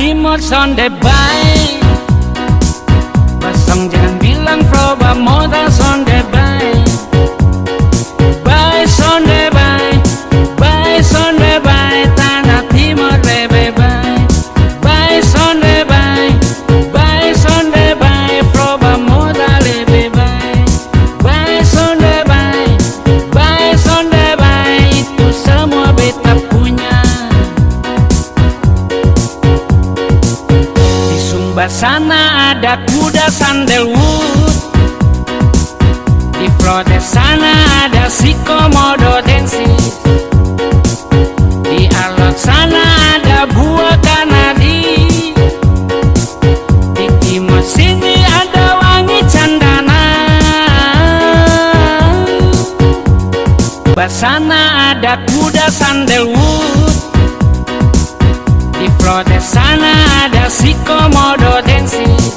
timur sonde bay. Basong jangan bilang proba modal sonde bay. Bay sonde bay, bay sonde bay, tanah timur lebe bay. Bay sonde bay, bay sonde bay, proba modal lebe bay. Bay sonde bay, bay sonde bay, itu semua beta punya. Di Sumba sana ada kuda sandalwood. Di Flores sana ada si komodo densis. Di Alok sana ada buah kanadi. Di timur sini ada wangi candana. Basana ada kuda sandalwood. Di Flores sana ada si komodo densis.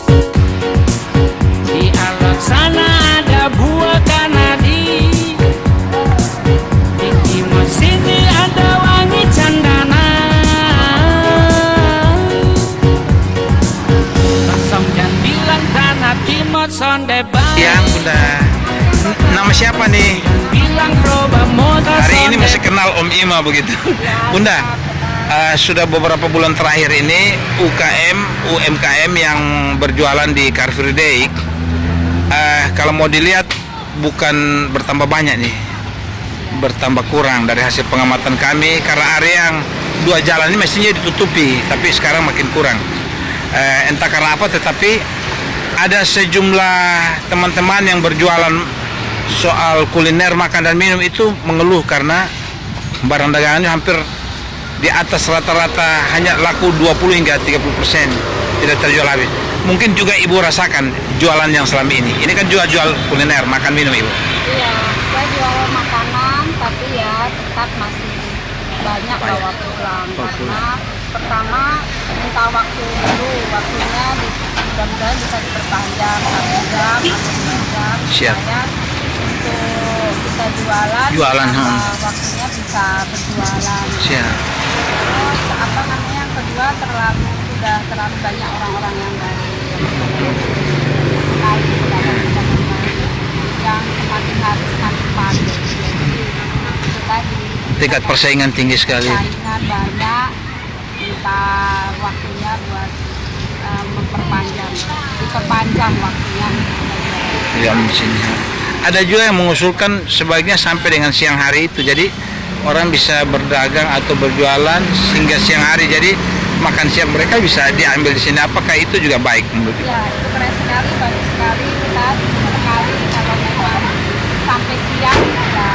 Di Alok sana ada buah kanadi. Di timur sini ada wangi candana. Kosong jangan bilang tanah timur sonde bay. Yang Bunda, nama siapa nih? Bilang proba modal Hari ini sonde masih kenal Om Ima begitu. Bunda, sudah beberapa bulan terakhir ini UMKM yang berjualan di Car Free Day, kalau mau dilihat bukan bertambah banyak nih, bertambah kurang dari hasil pengamatan kami, karena area yang dua jalan ini mestinya ditutupi, tapi sekarang makin kurang. Entah karena apa, tetapi ada sejumlah teman-teman yang berjualan soal kuliner, makan dan minum itu mengeluh karena barang dagangannya hampir di atas rata-rata, hanya laku 20 hingga 30%, tidak terjual habis. Mungkin juga Ibu rasakan jualan yang selama ini. Ini kan jual kuliner, makan minum Ibu. Iya, saya jual makanan, tapi ya tetap masih banyak bawa pulang. Karena pertama minta waktu dulu, waktunya mudah-mudahan bisa diperpanjang 1 jam atau 2 jam. Siap. Supaya untuk bisa jualan, waktunya bisa berjualan. Siap. Terus apa namanya, yang kedua sudah terlalu banyak orang-orang yang baru sekali yang semakin hari semakin padat. Itu tadi Tingkat persaingan tinggi sekali. persaingan banyak, minta waktunya buat diperpanjang waktunya. Ya, di sini. Ada juga yang mengusulkan sebaiknya sampai dengan siang hari itu, jadi orang bisa berdagang atau berjualan hingga siang hari, jadi makan siang mereka bisa diambil di sini. Apakah itu juga baik menurut Ibu? Ya, itu keren sekali, bagus sekali. Kita sekali kalau memang sampai siang, ya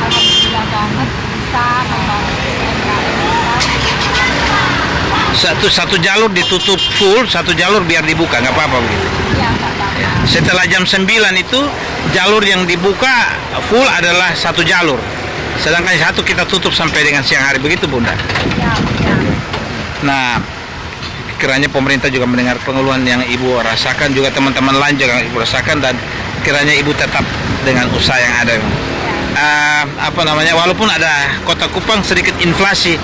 alhamdulillah banget bisa membantu UMKM. Satu jalur ditutup full, satu jalur biar dibuka, nggak apa-apa begitu. Iya, nggak apa-apa. Ya. Setelah jam 9 itu jalur yang dibuka full adalah satu jalur, sedangkan satu kita tutup sampai dengan siang hari, begitu Bunda. Ya, ya. Nah, kiranya pemerintah juga mendengar pengeluhan yang Ibu rasakan, juga teman-teman lain juga Ibu rasakan, dan kiranya Ibu tetap dengan usaha yang ada. Walaupun ada Kota Kupang sedikit inflasi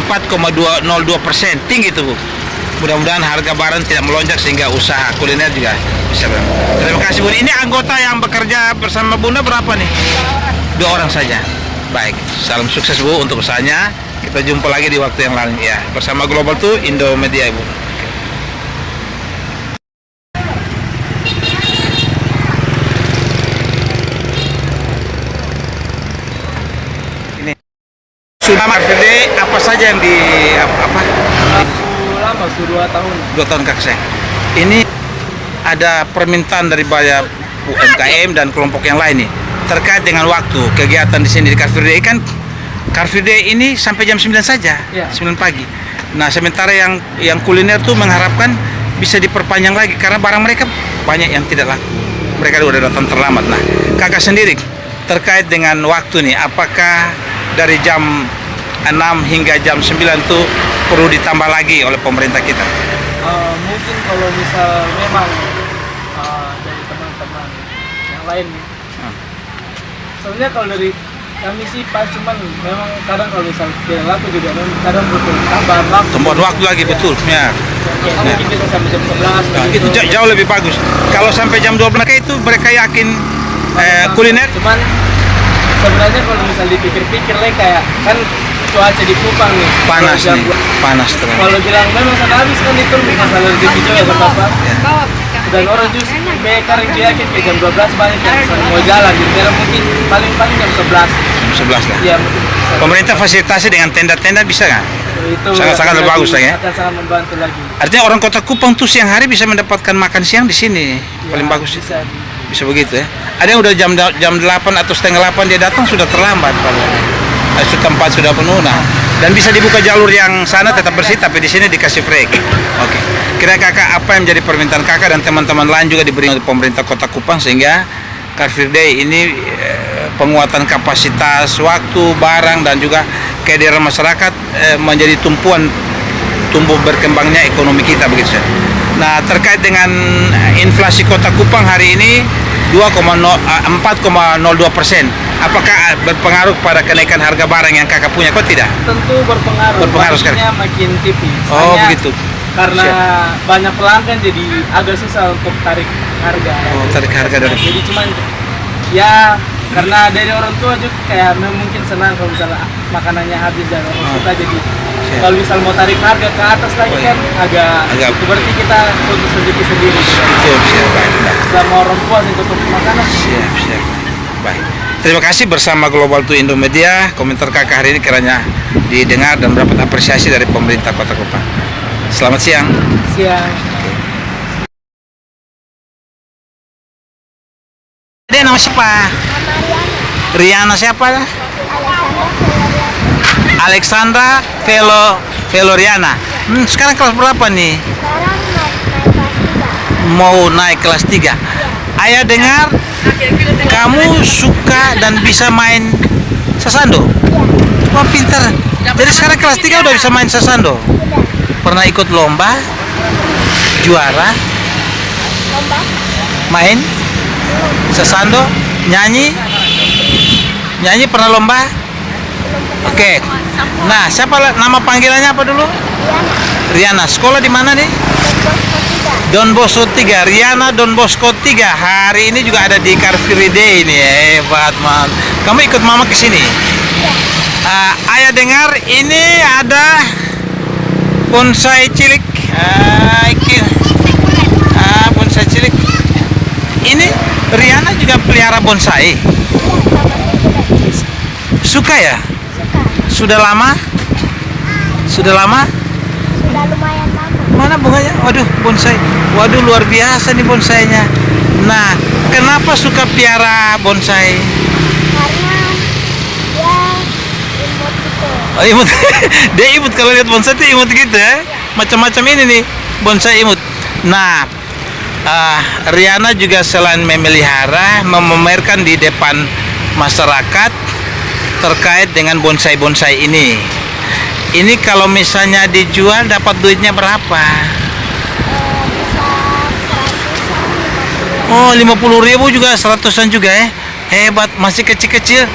4,202%, tinggi itu Bu. Mudah-mudahan harga barang tidak melonjak sehingga usaha kuliner juga bisa berkembang. Terima kasih Bu. Ini anggota yang bekerja bersama Bunda berapa nih? 2 orang saja. Baik, salam sukses Bu untuk usahanya. Kita jumpa lagi di waktu yang lain ya. Bersama Global 2 Indomedia Ibu. Ini sudah Marfide, apa saja yang di Lama, sudah 2 tahun. 2 tahun Kak Seng. Ini ada permintaan dari banyak UMKM dan kelompok yang lain nih terkait dengan waktu kegiatan di sini di Car Free Day. Kan Car Free Day ini sampai jam 9 saja, Ya. 9 pagi. Nah, sementara yang kuliner tuh mengharapkan bisa diperpanjang lagi karena barang mereka banyak yang tidak laku. Mereka udah datang terlambat. Nah, Kakak sendiri terkait dengan waktu nih, apakah dari jam 6 hingga jam 9 tuh perlu ditambah lagi oleh pemerintah kita? Mungkin kalau misal memang dari teman-teman yang lain, sebenarnya kalau dari Kami sih pas, cuman memang kadang kalau misal tidak laku juga memang kadang butuh tambahan waktu. Tambahan waktu lagi, betul. Ya. Ya, mungkin bisa sampai jam 11. Nah, begitu. itu jauh lebih bagus. Kalau sampai jam 12 itu mereka yakin kuliner. Cuman sebenarnya kalau misal dipikir-pikir lah kayak kan cuaca di Kupang nih. Panas Kalau jam nih, panas terang. Kalau bilang memang sana habis kan itu masalah rezeki juga ya apa. Ya. Dan orang justru mereka yakin ke jam 12 banyak yang mau jalan. Jadi mereka mungkin paling jam 11. Jam 11 lah. Iya mungkin. Bisa. Pemerintah fasilitasi dengan tenda-tenda bisa nggak? Itu Sangat-sangat lagi- bagus lah ya. Akan sangat membantu lagi. Artinya orang Kota Kupang tuh siang hari bisa mendapatkan makan siang di sini. Paling Ya, bagus itu. bisa. Bisa begitu ya. Ada yang udah jam 8 atau setengah 8 dia datang sudah terlambat tempat sudah penuh. Nah, dan bisa dibuka jalur yang sana tetap bersih tapi di sini dikasih break. Oke. Kira kakak apa yang menjadi permintaan kakak dan teman-teman lain juga diberi oleh pemerintah Kota Kupang sehingga Car Free Day ini penguatan kapasitas waktu, barang dan juga kehadiran masyarakat menjadi tumpuan tumbuh berkembangnya ekonomi kita begitu. Nah, terkait dengan inflasi Kota Kupang hari ini 4,02%. Apakah berpengaruh pada kenaikan harga barang yang kakak punya? Kok tidak? Tentu berpengaruh. Berpengaruh sekali. Barangnya makin tipis. Oh, Hanya begitu. Karena Siap. banyak pelanggan jadi agak susah untuk tarik harga. Oh, tarik harga dari. Jadi cuman ya karena dari orang tua juga kayak mungkin senang kalau misalnya makanannya habis dan orang suka jadi Siap. kalau misal mau tarik harga ke atas lagi Oh, iya. kan agak itu berarti kita untuk sedikit sendiri. Betul, siap, baik. Selama orang puas untuk makanan. Siap, siap. Baik. Terima kasih bersama Global to Indomedia. Komentar kakak hari ini kiranya didengar dan mendapat apresiasi dari pemerintah Kota Kupang. Selamat siang. Siang. Dia nama siapa? Riana siapa? Alexandra Veloriana. Sekarang kelas berapa nih? Mau naik kelas 3. Ayah dengar kamu suka dan bisa main sasando. Wah, pintar. Jadi sekarang kelas 3 udah bisa main sasando. Pernah ikut lomba? Juara? Main sasando? Nyanyi? Nyanyi pernah lomba? Oke. Nah, siapa nama panggilannya apa dulu? Riana. Sekolah di mana nih? Don Bosco 3. Riana Don Bosco 3. Hari ini juga ada di Car Free Day ini. Hebat, man. Kamu ikut mama ke sini? Ayah dengar ini ada bonsai cilik. Bonsai cilik. Ini Riana juga pelihara bonsai. Suka ya? Sudah lama? Sudah lama? Sudah lumayan lama Mana bunganya? Waduh, bonsai. Waduh, luar biasa nih bonsainya. Nah, kenapa suka piara bonsai? karena dia imut gitu. Oh, imut. Dia imut kalau lihat bonsai itu imut gitu ya. Macam-macam ini nih bonsai imut. Nah, Riana juga selain memelihara, memamerkan di depan masyarakat terkait dengan bonsai-bonsai ini. Ini kalau misalnya dijual dapat duitnya berapa? Bisa 100-an, 50. Oh, 50.000 juga, 100-an juga ya. Hebat, masih kecil-kecil.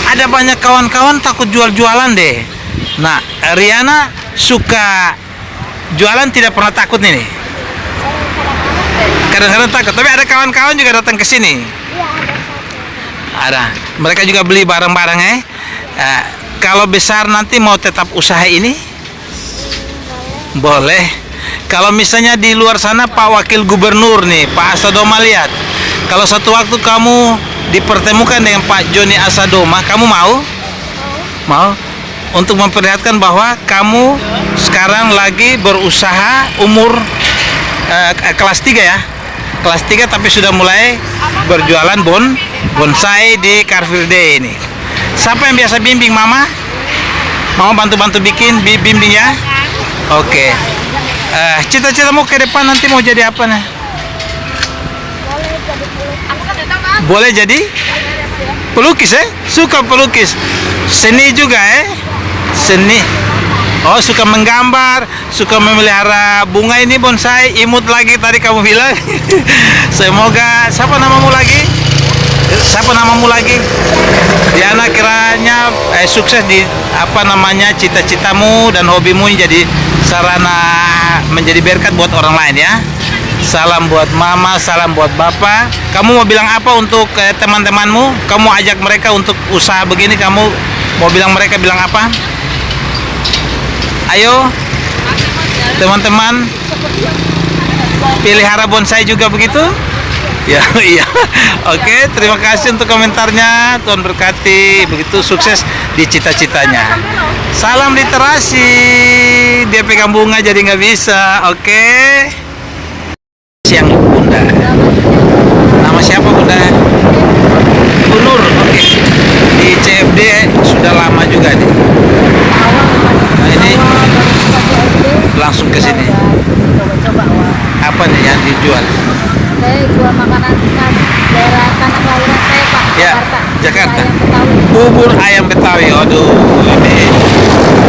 Ada banyak kawan-kawan takut jual-jualan deh. Nah, Riana suka jualan, tidak pernah takut nih. Kadang-kadang takut, tapi ada kawan-kawan juga datang ke sini. Iya, ada satu. Ada. Mereka juga beli barang-barang ya. Kalau besar nanti mau tetap usaha ini? Boleh. Kalau misalnya di luar sana Pak Wakil Gubernur nih, Pak Asadoma lihat. Kalau satu waktu kamu dipertemukan dengan Pak Joni Asadoma, kamu mau? Mau? Untuk memperlihatkan bahwa kamu sekarang lagi berusaha umur kelas 3 ya. Kelas 3 tapi sudah mulai berjualan bonsai di Car Free Day ini. Siapa yang biasa bimbing mama? Mama bantu-bantu bikin bimbing ya? Oke. Cita-citamu ke depan nanti mau jadi apa nih? Boleh jadi pelukis. Boleh jadi pelukis ya? Suka pelukis. Seni juga ya? Seni. Oh, suka menggambar, suka memelihara bunga ini bonsai, imut lagi tadi kamu bilang. Semoga, siapa namamu lagi? Siapa namamu lagi? Diana, kiranya sukses di apa namanya cita-citamu dan hobimu jadi sarana menjadi berkat buat orang lain ya. Salam buat mama, salam buat bapak. Kamu mau bilang apa untuk teman-temanmu? Kamu ajak mereka untuk usaha begini, kamu mau bilang mereka bilang apa? Ayo teman-teman, pelihara bonsai juga begitu? Ya, iya. Oke, terima kasih untuk komentarnya. Tuhan berkati. Begitu sukses di cita-citanya. Salam literasi. Dia pegang bunga jadi nggak bisa. Oke. Siang Bunda. Nama siapa Bunda? Bu Nur. Oke. Di CFD sudah lama juga nih. Nah ini langsung ke sini. Coba-coba awal. Apa nih yang dijual? Saya jual makanan khas daerah tanah kelahiran saya Pak, Ya, Jakarta. Jakarta. Ayam Betawi. Bubur ayam Betawi. Aduh, ini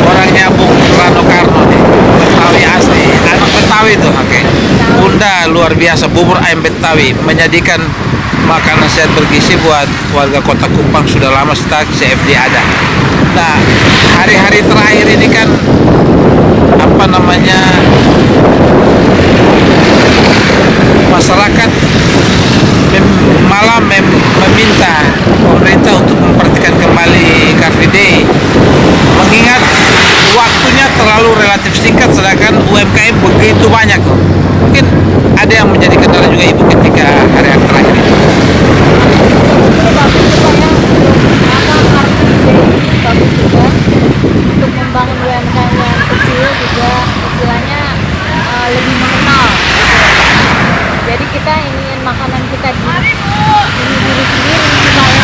orangnya Bung Rano Karno nih. Betawi asli. Anak Betawi tuh, oke. Bunda luar biasa, bubur ayam Betawi menyajikan makanan sehat bergizi buat warga Kota Kupang sudah lama sejak CFD ada. Nah, hari-hari terakhir ini kan apa namanya, masyarakat meminta pemerintah untuk memperhatikan kembali Car Free Day, mengingat waktunya terlalu relatif singkat sedangkan UMKM begitu banyak. Mungkin ada yang menjadi kendala juga Ibu ketika hari-hari terakhir ini. Bagus supaya apa bagus juga untuk membangun UMKM yang kecil juga istilahnya lebih mengenal. Jadi kita ingin makanan kita di ini diri sendiri supaya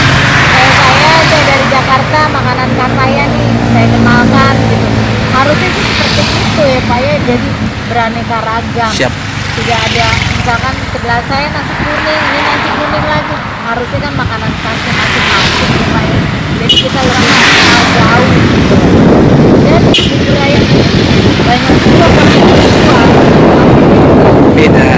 kayak saya dari Jakarta makanan khas saya nih saya kenalkan gitu. Harusnya sih seperti itu ya Pak ya, jadi beraneka ragam. Siap. Tidak ada misalkan sebelah saya nasi kuning, ini nasi kuning lagi. Harusnya kan makanan khasnya masing-masing ya Pak ya. Jadi kita orang kenal jauh gitu. Dan di budaya banyak juga perempuan. Beda.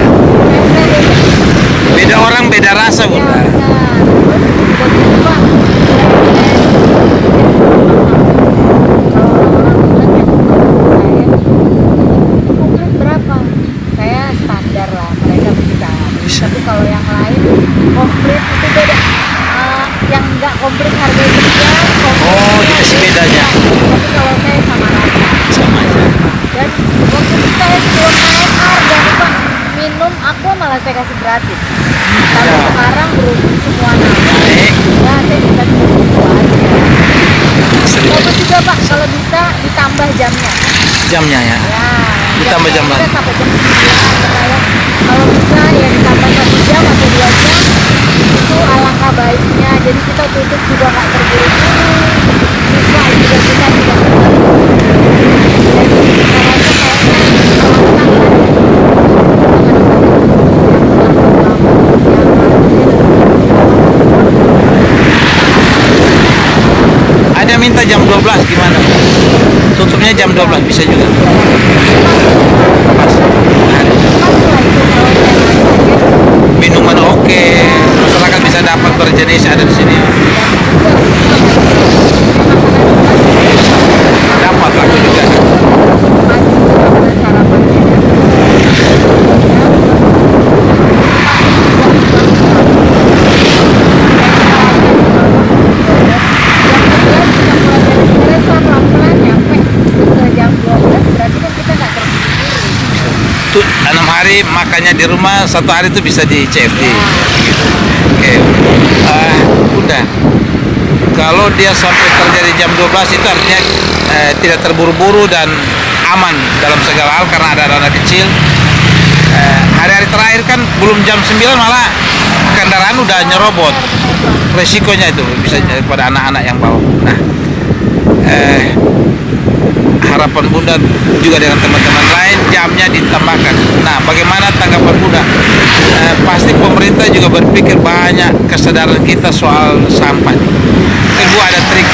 Beda orang, beda rasa, Ya, Bunda. benar. Terus begitu Pak. Kalau orang-orang bilang ya, saya komplit berapa? Saya standar lah, mereka bisa. Tapi kalau yang lain komplit itu beda. Yang nggak komplit harganya sekian, komplit Oh, dikasih bedanya. Tapi kalau saya sama rata. Sama aja. Dan waktu itu saya sebelum KMR jangan lupa minum aqua malah saya kasih gratis. Tapi sekarang berhubung semua naik, ya saya dikasih semua aja. Bagus juga Pak kalau bisa ditambah jamnya. Jamnya ya. Ya, Ditambah jam kita lagi. sampai jam 9 katanya. Kalau bisa ya ditambah 1 jam atau 2 jam itu alangkah baiknya. Jadi kita tutup juga nggak terburu-buru. Bisa juga kita tidak Ada minta jam 12 gimana? Tutupnya jam 12 bisa juga. Pas. Minuman oke. Masyarakat bisa dapat berjenis ada di sini. Dapat aku juga. Tuh 6 hari makannya di rumah, 1 hari itu bisa di CFD gitu. Oke. Udah. Kalau dia sampai terjadi jam 12 itu artinya tidak terburu-buru dan aman dalam segala hal karena ada anak kecil. Hari-hari terakhir kan belum jam 9 malah kendaraan udah nyerobot. Resikonya itu bisa pada anak-anak yang bawa. Nah, harapan Bunda juga dengan teman-teman lain jamnya ditambahkan. Nah, bagaimana tanggapan Bunda? Pasti pemerintah juga berpikir banyak kesadaran kita soal sampah. Ibu ada trik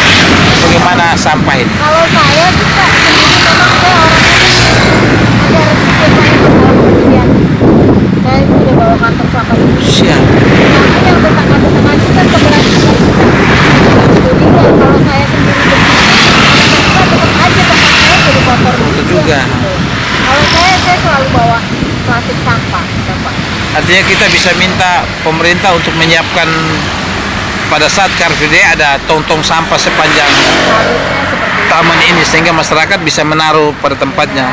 bagaimana sampah ini? Kalau saya sih Kak, sendiri memang saya orangnya ada resiko saya masalah kebersihan. Saya itu udah bawa kantong sampah sendiri. Siap. Nah, yang tetangga-tetangga kita Artinya kita bisa minta pemerintah untuk menyiapkan pada saat Car Free Day ada tong-tong sampah sepanjang Harusnya seperti itu. taman ini sehingga masyarakat bisa menaruh pada tempatnya.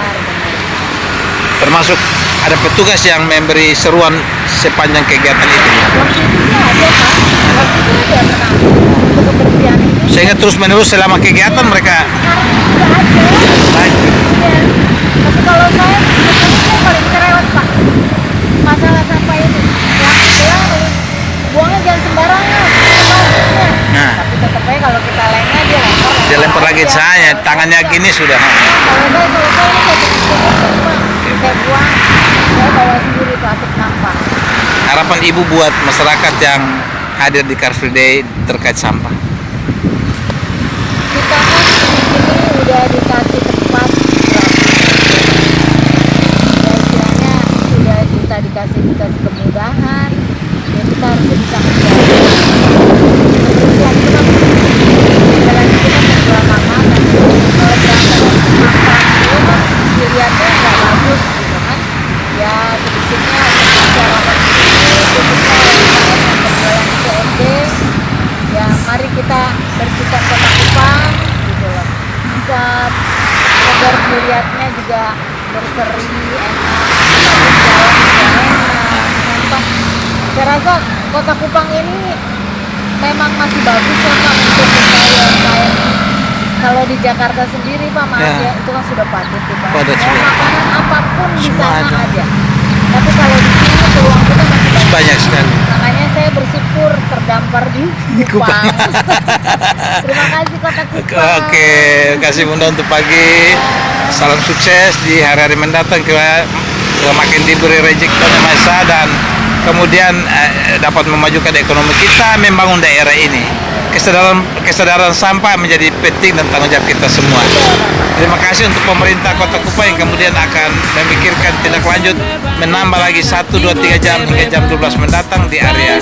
Termasuk ada petugas yang memberi seruan sepanjang kegiatan itu. Waktu itu sih ada Pak. Waktu itu ada pernah untuk kebersihan itu. Sehingga terus menerus selama kegiatan mereka Sekarang nggak ada. baik. Iya. Tapi kalau saya sebetulnya saya paling cerewet Pak. Masalah sampah ini. Ya, buangnya jangan sembarangan. Tempatnya. Nah. Tapi tetap aja kalau kita lengah Dia lempar lagi aja. saya, tangannya gini sudah. Kalau saya selesai ini saya buang. Saya buang. Saya bawa sendiri plastik sampah. Harapan Ibu buat masyarakat yang hadir di Car Free Day terkait sampah. Kita kan di sini udah dikasih tempat ya istilahnya udah kita dikasih kemudahan ya kita harus bisa menjaga terus yang itu kan jalan itu kan berlama-lama kalau berangkat makan itu kan dilihatnya nggak bagus gitu kan ya sedikitnya masyarakat ini khususnya UMKM yang berjualan di CFD ya mari kita bersihkan kota Kupang gitu loh bisa agar melihatnya juga berseri enak jalan juga enak sampah saya rasa kota Kupang ini memang masih bagus ya Pak untuk UMKM kalau di Jakarta sendiri Pak maaf Ya. ya itu kan sudah padat ya Pak Padat mau sudah. makanan apapun di Semua sana ada. ada tapi kalau di sini peluang kita masih banyak Banyak sekali. makanya saya bersyukur terdampar di Kupang. Terima kasih Kota Kupang. Oke, kasih Bunda untuk pagi. Salam sukses di hari-hari mendatang. Kita makin diberi rezeki Tuhan Yang Maha Esa dan kemudian dapat memajukan ekonomi kita, membangun daerah ini. Kesadaran sampah menjadi penting dan tanggung jawab kita semua. Terima kasih untuk pemerintah Kota Kupang yang kemudian akan memikirkan tindak lanjut menambah lagi 1, 2, 3 jam hingga jam 12 mendatang di area